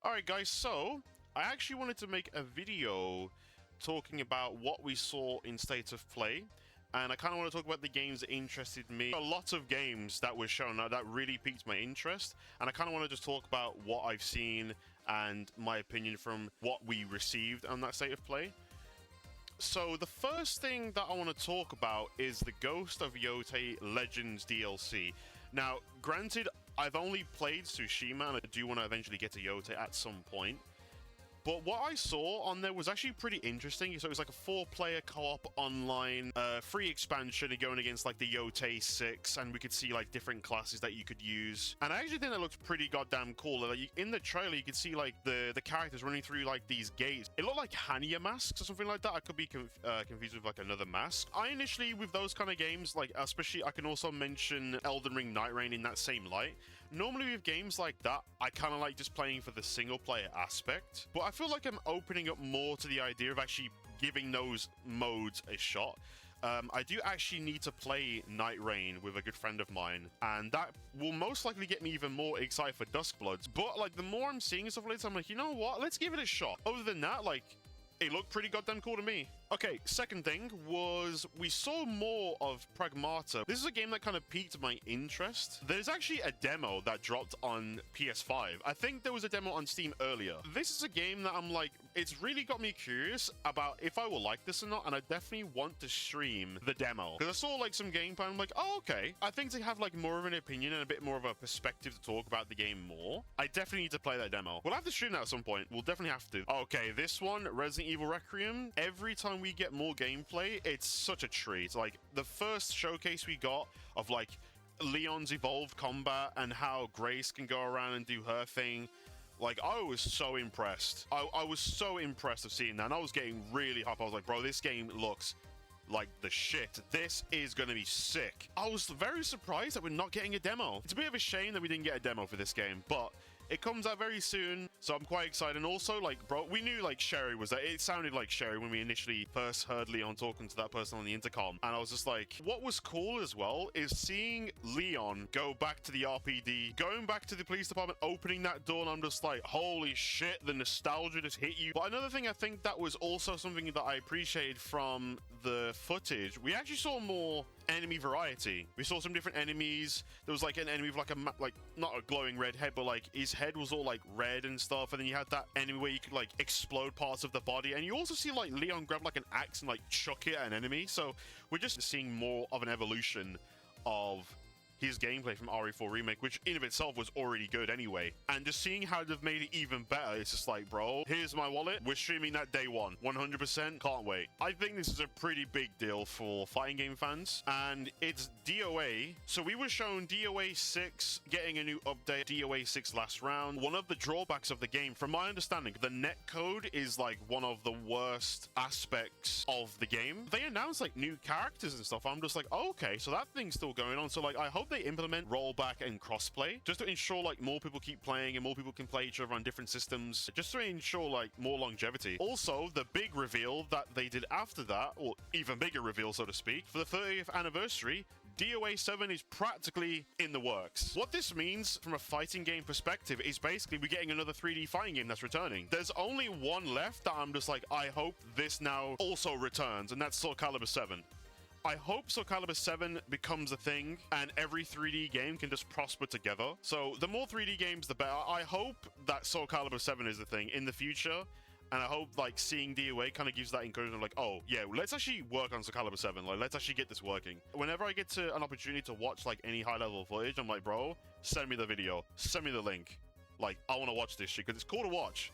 Alright guys, so I actually wanted to make a video talking about what we saw in State of Play, and I kind of want to talk about the games that interested me. A lot of games that were shown that really piqued my interest, and I kind of want to just talk about what I've seen and my opinion from what we received on that State of Play. So the first thing that I want to talk about is the Ghost of Yotei Legends DLC. Now, granted, I've only played Tsushima, and I do want to eventually get to Yotei at some point. But what I saw on there was actually pretty interesting. So it was like a 4-player co-op online, free expansion going against like the Yotei 6, and we could see like different classes that you could use. And I actually think that looked pretty goddamn cool. Like, in the trailer, you could see like the characters running through like these gates. It looked like Hanya masks or something like that. I could be confused with like another mask. I initially, with those kind of games, like especially I can also mention Elden Ring Night Rain in that same light. Normally with games like that, I kind of like just playing for the single player aspect. But I feel like I'm opening up more to the idea of actually giving those modes a shot. I do actually need to play Night Rain with a good friend of mine, and that will most likely get me even more excited for Duskbloods. But like the more I'm seeing stuff like this, I'm like, you know what? Let's give it a shot. Other than that, like, it looked pretty goddamn cool to me. Okay, second thing was we saw more of Pragmata. This is a game that kind of piqued my interest. There's actually a demo that dropped on PS5. I think there was a demo on Steam earlier. This is a game that I'm like, it's really got me curious about if I will like this or not, and I definitely want to stream the demo. Because I saw like some gameplay, I'm like, oh, okay. I think to have like more of an opinion and a bit more of a perspective to talk about the game more, I definitely need to play that demo. We'll have to stream that at some point. We'll definitely have to. Okay, this one, Resident Evil Requiem. Every time we get more gameplay, it's such a treat. Like the first showcase we got of like Leon's evolved combat and how Grace can go around and do her thing, like I was so impressed. I was so impressed of seeing that, and I was getting really hyped. I was like, bro, this game looks like the shit. This is gonna be sick. I was very surprised that we're not getting a demo. It's a bit of a shame that we didn't get a demo for this game, but it comes out very soon, so I'm quite excited. And also, like, bro, we knew, like, Sherry was there. It sounded like Sherry when we initially first heard Leon talking to that person on the intercom. And I was just like, what was cool as well is seeing Leon go back to the RPD, going back to the police department, opening that door, and I'm just like, holy shit, the nostalgia just hit you. But another thing I think that was also something that I appreciated from the footage, we actually saw more enemy variety. We saw some different enemies. There was like an enemy with like like not a glowing red head, but like his head was all like red and stuff. And then you had that enemy where you could like explode parts of the body. And you also see like Leon grab like an axe and like chuck it at an enemy. So we're just seeing more of an evolution of his gameplay from RE4 Remake, which in of itself was already good anyway. And just seeing how they've made it even better, it's just like, bro, here's my wallet. We're streaming that day one. 100%. Can't wait. I think this is a pretty big deal for fighting game fans. And it's DOA. So we were shown DOA 6 getting a new update, DOA 6 last round. One of the drawbacks of the game, from my understanding, the netcode is like one of the worst aspects of the game. They announced like new characters and stuff. I'm just like, oh, okay, so that thing's still going on. So like, I hope they implement rollback and crossplay just to ensure like more people keep playing and more people can play each other on different systems, just to ensure like more longevity. Also, the big reveal that they did after that, or even bigger reveal so to speak, for the 30th anniversary, DOA 7 is practically in the works. What this means from a fighting game perspective is basically we're getting another 3D fighting game that's returning. There's only one left that I'm just like, I hope this now also returns, and that's Soul Calibur 7. I hope Soul Calibur 7 becomes a thing and every 3D game can just prosper together. So the more 3D games, the better. I hope that Soul Calibur 7 is the thing in the future. And I hope like seeing DOA kind of gives that encouragement of like, oh yeah, let's actually work on Soul Calibur 7. Like, let's actually get this working. Whenever I get to an opportunity to watch like any high level footage, I'm like, bro, send me the video, send me the link. Like, I want to watch this shit because it's cool to watch.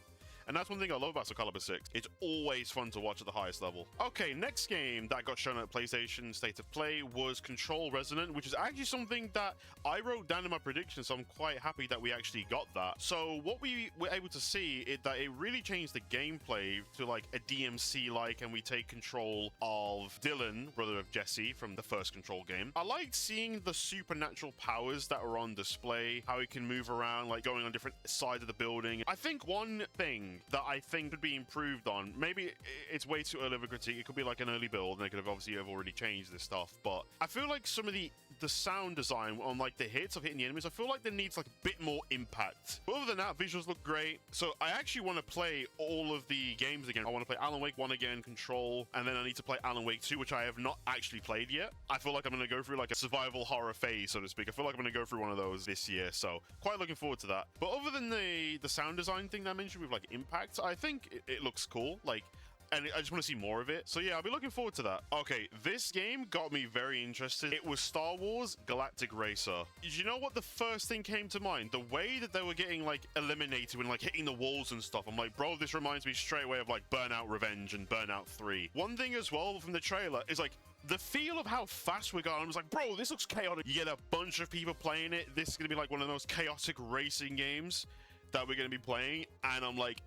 And that's one thing I love about Soul Calibur 6. It's always fun to watch at the highest level. Okay, next game that got shown at PlayStation State of Play was Control Resonant, which is actually something that I wrote down in my predictions, so I'm quite happy that we actually got that. So what we were able to see is that it really changed the gameplay to like a DMC-like, and we take control of Dylan, brother of Jesse, from the first Control game. I liked seeing the supernatural powers that were on display, how he can move around, like going on different sides of the building. I think one thing that I think could be improved on, maybe it's way too early of a critique, it could be like an early build and they could have obviously already changed this stuff, but I feel like some of the the sound design on like the hits of hitting the enemies, I feel like there needs like a bit more impact. But other than that, visuals look great. So I actually want to play all of the games again. I want to play Alan Wake 1 again, Control, and then I need to play Alan Wake 2, which I have not actually played yet. I feel like I'm going to go through like a survival horror phase, so to speak. I feel like I'm going to go through one of those this year, so quite looking forward to that. But other than the sound design thing that I mentioned with like impact, I think it looks cool. Like, and I just want to see more of it. So yeah, I'll be looking forward to that. Okay, this game got me very interested. It was Star Wars Galactic Racer. You know what the first thing came to mind? The way that they were getting like eliminated when like hitting the walls and stuff. I'm like, bro, this reminds me straight away of like Burnout Revenge and Burnout 3. One thing as well from the trailer is like the feel of how fast we're going. I was like, bro, this looks chaotic. You get a bunch of people playing it. This is going to be like one of the most chaotic racing games that we're going to be playing. And I'm like,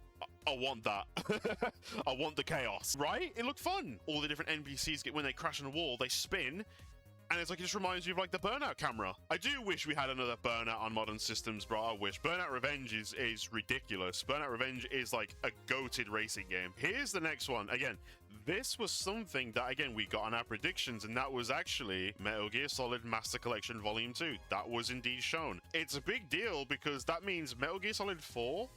I want that. I want the chaos, right? It looked fun. All the different NPCs get, when they crash on a wall, they spin, and it's like, it just reminds you of like the Burnout camera. I do wish we had another Burnout on modern systems, bro. I wish. Burnout Revenge is ridiculous. Burnout Revenge is like a goated racing game. Here's the next one. Again, this was something that, again, we got on our predictions, and that was actually Metal Gear Solid Master Collection Volume 2. That was indeed shown. It's a big deal because that means Metal Gear Solid 4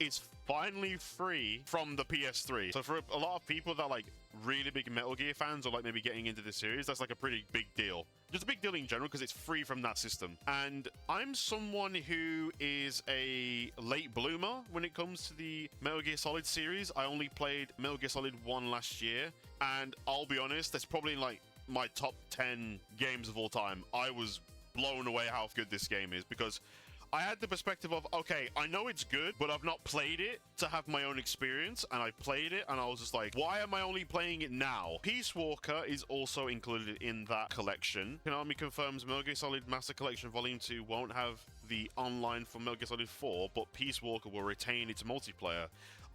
is finally free from the PS3. So for a lot of people that are like really big Metal Gear fans, or like maybe getting into the series, that's like a pretty big deal. Just a big deal in general because it's free from that system. And I'm someone who is a late bloomer when it comes to the Metal Gear Solid series. I only played Metal Gear Solid 1 last year, and I'll be honest, that's probably like my top 10 games of all time. I was blown away how good this game is, because I had the perspective of, okay, I know it's good, but I've not played it to have my own experience, and I played it, and I was just like, why am I only playing it now? Peace Walker is also included in that collection. Konami confirms Metal Gear Solid Master Collection Volume 2 won't have the online for Metal Gear Solid 4, but Peace Walker will retain its multiplayer.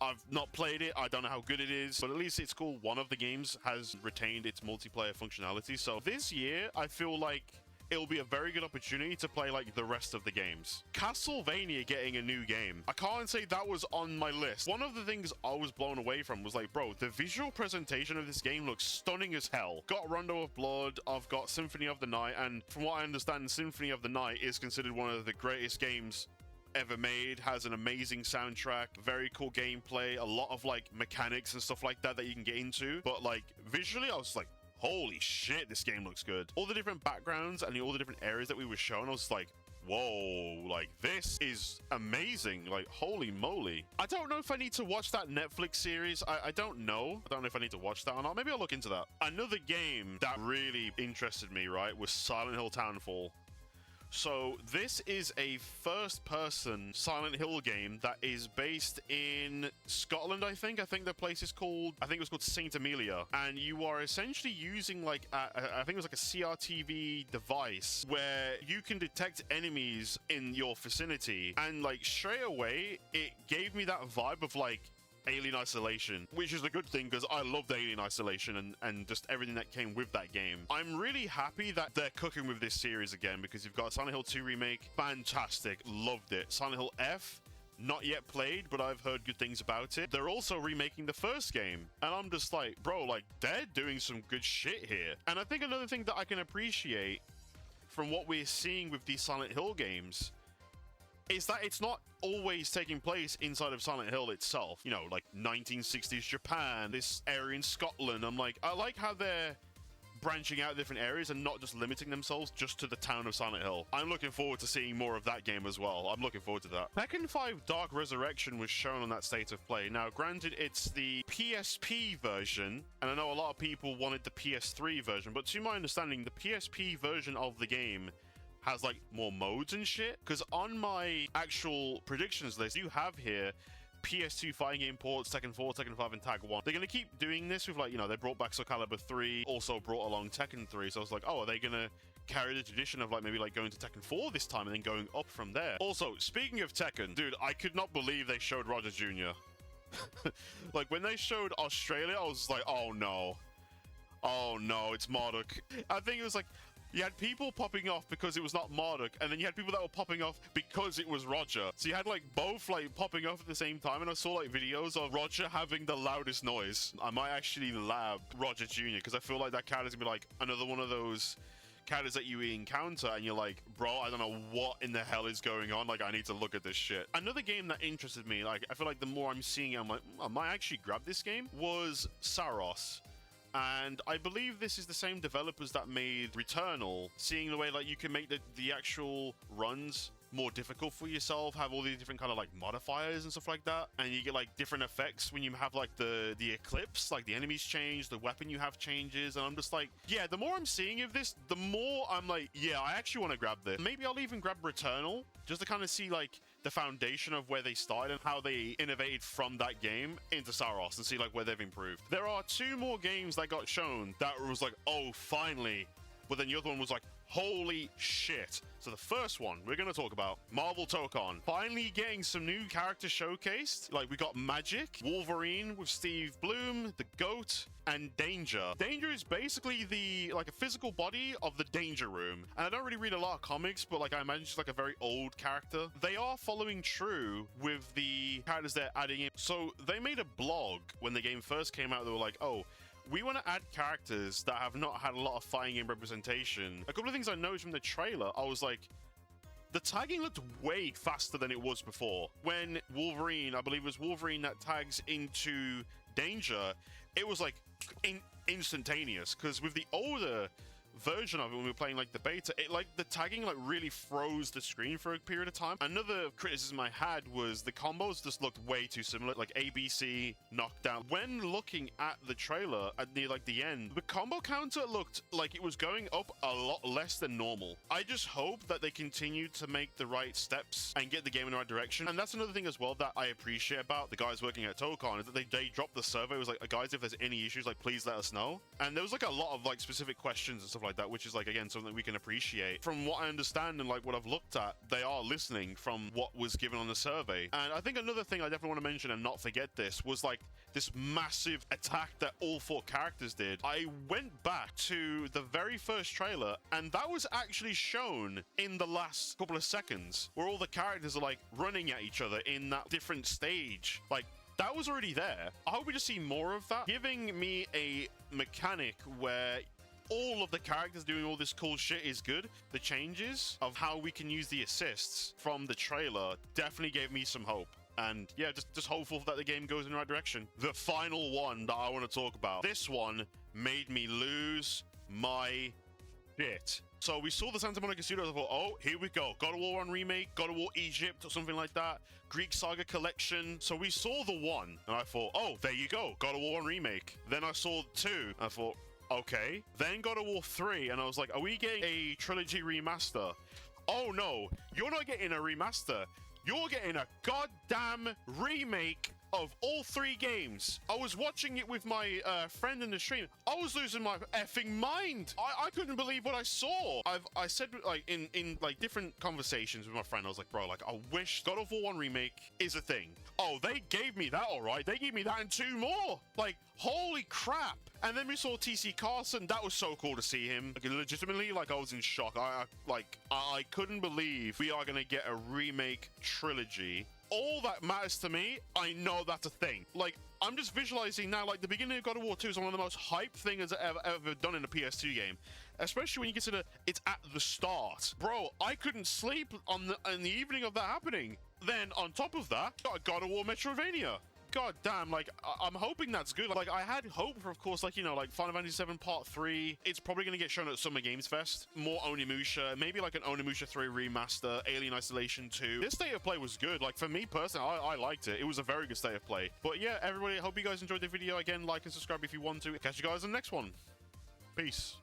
I've not played it, I don't know how good it is, but at least it's cool. One of the games has retained its multiplayer functionality. So this year, I feel like it'll be a very good opportunity to play like the rest of the games. Castlevania getting a new game. I can't say that was on my list. One of the things I was blown away from was like, bro, the visual presentation of this game looks stunning as hell. Got Rondo of Blood, I've got Symphony of the Night, and from what I understand, Symphony of the Night is considered one of the greatest games ever made. Has an amazing soundtrack, very cool gameplay, a lot of like mechanics and stuff like that you can get into. But like visually, I was like, holy shit, this game looks good. All the different backgrounds and all the different areas that we were shown, I was like, whoa, like this is amazing. Like, holy moly. I don't know if I need to watch that Netflix series. I don't know. I don't know if I need to watch that or not. Maybe I'll look into that. Another game that really interested me, right, was Silent Hill Townfall. So this is a first-person Silent Hill game that is based in Scotland, I think. I think the place is called, I think it was called Saint Amelia. And you are essentially using like, I think it was like a CRTV device where you can detect enemies in your vicinity. And like straight away, it gave me that vibe of like Alien Isolation, which is a good thing because I loved Alien Isolation and just everything that came with that game. I'm really happy that they're cooking with this series again, because you've got Silent Hill 2 Remake, fantastic, loved it. Silent Hill F, not yet played, but I've heard good things about it. They're also remaking the first game, and I'm just like, bro, like they're doing some good shit here. And I think another thing that I can appreciate from what we're seeing with these Silent Hill games is that it's not always taking place inside of Silent Hill itself. You know, like 1960s Japan, this area in Scotland. I'm like, I like how they're branching out different areas and not just limiting themselves just to the town of Silent Hill. I'm looking forward to seeing more of that game as well. I'm looking forward to that. Tekken 5 Dark Resurrection was shown on that State of Play. Now, granted, it's the PSP version, and I know a lot of people wanted the PS3 version, but to my understanding, the PSP version of the game has like more modes and shit. Because on my actual predictions list, you have here PS2 fighting game ports, Tekken 4, Tekken 5, and Tag 1. They're going to keep doing this with like, you know, they brought back Soul Calibur 3, also brought along Tekken 3. So I was like, oh, are they going to carry the tradition of like maybe like going to Tekken 4 this time and then going up from there? Also, speaking of Tekken, dude, I could not believe they showed Roger Jr. Like when they showed Australia, I was like, oh no. Oh no, it's Marduk. I think it was like, you had people popping off because it was not Marduk, and then you had people that were popping off because it was Roger. So you had like both like popping off at the same time, and I saw like videos of Roger having the loudest noise. I might actually lab Roger Jr. because I feel like that character's gonna be like another one of those characters that you encounter, and you're like, bro, I don't know what in the hell is going on. Like, I need to look at this shit. Another game that interested me, like, I feel like the more I'm seeing it, I'm like, I might actually grab this game, was Saros. And I believe this is the same developers that made Returnal, seeing the way like you can make the actual runs more difficult for yourself, have all these different kind of like modifiers and stuff like that, and you get like different effects when you have like the eclipse, like the enemies change, the weapon you have changes, and I'm just like, yeah, the more I'm seeing of this, the more I'm like, yeah, I actually want to grab this. Maybe I'll even grab Returnal just to kind of see like the foundation of where they started and how they innovated from that game into Saros and see like where they've improved. There are 2 more games that got shown that was like, oh, finally. But then the other one was like, holy shit. So the first one we're going to talk about, Marvel Tokon. Finally getting some new characters showcased. Like, we got Magic, Wolverine with Steve Bloom, the Goat, and Danger. Danger is basically like a physical body of the Danger Room. And I don't really read a lot of comics, but like I imagine she's like a very old character. They are following true with the characters they're adding in. So they made a blog when the game first came out. They were like, oh, we want to add characters that have not had a lot of fighting game representation. A couple of things I noticed from the trailer, I was like, the tagging looked way faster than it was before. When Wolverine, I believe it was Wolverine that tags into Danger, it was like instantaneous. Because with the older version of it, when we were playing like the beta, it like the tagging like really froze the screen for a period of time. Another criticism I had was the combos just looked way too similar, like ABC, knockdown. When looking at the trailer at near like the end, the combo counter looked like it was going up a lot less than normal. I just hope that they continue to make the right steps and get the game in the right direction. And that's another thing as well that I appreciate about the guys working at Tokon, is that they dropped the survey. It was like, guys, if there's any issues, like, please let us know. And there was like a lot of like specific questions and stuff like that, which is like, again, something we can appreciate. From what I understand and like what I've looked at, they are listening from what was given on the survey. And I think another thing I definitely want to mention and not forget this was like this massive attack that all 4 characters did. I went back to the very first trailer, and that was actually shown in the last couple of seconds, where all the characters are like running at each other in that different stage. Like, that was already there. I hope we just see more of that, giving me a mechanic where all of the characters doing all this cool shit is good. The changes of how we can use the assists from the trailer definitely gave me some hope. And yeah, just hopeful that the game goes in the right direction. The final one that I want to talk about. This one made me lose my shit. So we saw the Santa Monica Studios. I thought, oh, here we go. God of War 1 Remake, God of War Egypt, or something like that. Greek Saga Collection. So we saw the 1, and I thought, oh, there you go. God of War 1 Remake. Then I saw 2, and I thought, okay. Then God of War 3, and I was like, are we getting a trilogy remaster? Oh no, you're not getting a remaster. You're getting a goddamn remake of all 3 games. I was watching it with my friend in the stream. I was losing my effing mind. I couldn't believe what I saw. I said like in like different conversations with my friend, I was like, bro, like I wish God of War 1 Remake is a thing. Oh, they gave me that, all right. They gave me that and 2 more. Like, holy crap. And then we saw TC Carson. That was so cool to see him. Like, legitimately, like, I was in shock. I couldn't believe we are going to get a remake trilogy. All that matters to me, I know that's a thing. Like, I'm just visualizing now, like, the beginning of God of War 2 is one of the most hype things I've ever done in a PS2 game. Especially when you consider it's at the start. Bro, I couldn't sleep in the evening of that happening. Then, on top of that, got God of War Metroidvania. God damn, like, I'm hoping that's good. Like, I had hope for, of course, like, you know, like, Final Fantasy VII Part 3. It's probably going to get shown at Summer Games Fest. More Onimusha. Maybe, like, an Onimusha 3 remaster. Alien Isolation 2. This state of play was good. Like, for me, personally, I liked it. It was a very good state of play. But, yeah, everybody, I hope you guys enjoyed the video. Again, like and subscribe if you want to. Catch you guys in the next one. Peace.